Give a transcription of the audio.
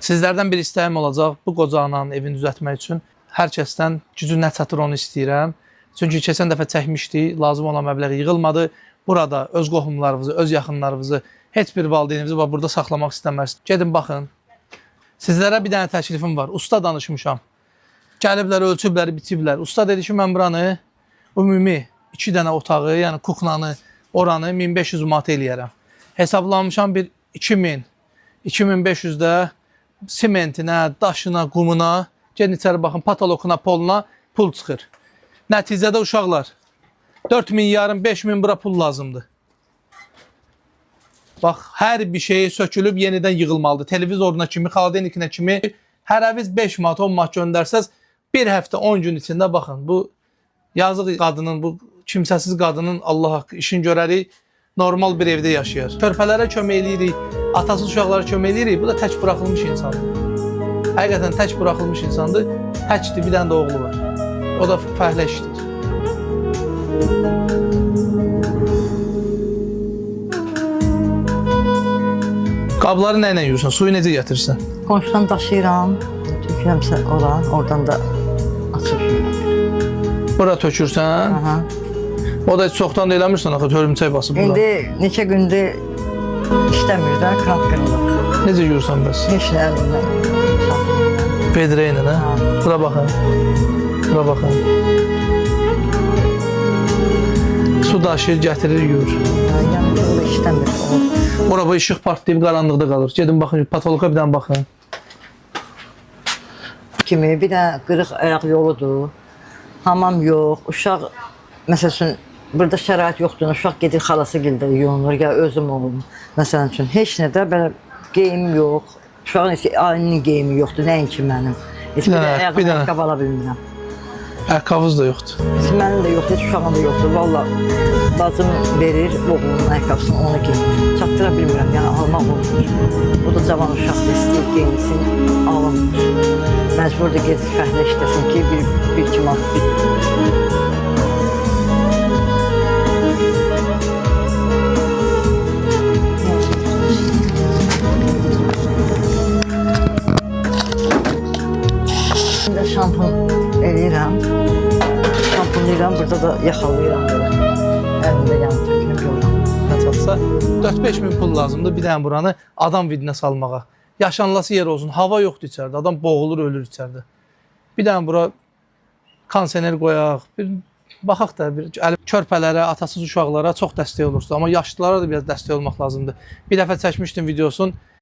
Sizlərdən bir istəyim olacaq bu qoca ananın evini düzəltmək üçün. Hər kəsdən gücü nə çatır onu istəyirəm. Çünki keçən dəfə çəkmişdik, lazım olan məbləğ yığılmadı. Burada öz qohumlarınızı, öz yaxınlarınızı, heç bir valideyninizi burada saxlamaq istəmərsiniz. Gedin baxın. Sizlərə bir dənə təklifim var. Usta danışmışam. Gəliblər, ölçüblər, bitiblər. Usta dedi ki, mən buranı ümumi 2 dənə otağı, yəni kuklanı, oranı 1500 manat eləyərəm. Hesablamışam bir 2000, 2500 də simentinə, daşına, qumuna, gedin içəri baxın, patologuna, poluna pul çıxır. Nəticədə uşaqlar 4000 yarım, 5000 bura pul lazımdır. Bax, hər bir şey sökülüb yenidən yığılmalıdır. Televizoruna kimi, xaladenikine kimi hər əviz 5 manat, 10 manat göndərsəz bir həftə, 10 gün içində baxın. Bu yazıq qadının, bu kimsəsiz qadının Allah haqqı işin görərik, normal bir evdə yaşayır. Körpələrə kömək eləyirik, atasız uşaqlara kömək eləyirik. Bu da tək buraxılmış insandır. Həqiqətən tək buraxılmış insandır. Təkdir, bir dənə də oğlu var. O da fəhlə işdir. Qabları nə ilə yuyursan? Suyu necə gətirirsən? Qonşudan daşıyıram, tökürəmsə ora, oradan da açıram. Bura tökürsən? Aha. O da heç çoxdan da eləmirsən, axı hörümçək basıb bura. İndi neçə gündür işləmir də, krank qırılır. Necə yuyursan bəs? Heç nə əlimdən. Vedrə ilə, hə? Bura baxın. Bura baxın. Su daşıyır, gətirir, yuyur. Yəni o da işləmir. Ora bu işıq partlayıb qaranlıqda qalır. Gedin baxın, patoloqa bir dənə baxın. Kimi bir də qırıq ayaq yoludur. Hamam yox, uşaq məsəl üçün burada şərait yoxdur, uşaq gedir xalası gildə yuyunur, ya özüm olum. Məsələn üçün heç nə də belə geyim yox. Uşağın heç ailinin geyimi yoxdur, nəinki mənim. Heç bir də ayağına ayaqqabı ala bilmirəm. Ayaqqabınız da yoxdur. Heç mənim də yoxdur, heç uşağın da yoxdur. Valla bacım verir oğlunun ayaqqabısını, onu geyinir. Çatdıra bilmirəm, yəni almaq olmur. O da cavan uşaq da istəyir, geyinsin, alınmır. Məcbur da gedib fəhlə işləsin ki, bir iki manat. Şimdi şampun eləyirəm. Şampunlayıram, burada da yaxalayıram belə. Əlimdə yəni tökünüb yoram. Çatsa 4-5 min pul lazımdır bir dənə buranı adam vidinə salmağa. Yaşanlası yer olsun. Hava yoxdur içəridə. Adam boğulur, ölür içəridə. Bir dənə bura konsener qoyaq. Bir baxaq da bir körpələrə, atasız uşaqlara çox dəstək olursunuz. Amma yaşlılara da biraz dəstək olmaq lazımdır. Bir dəfə çəkmişdim videosunu.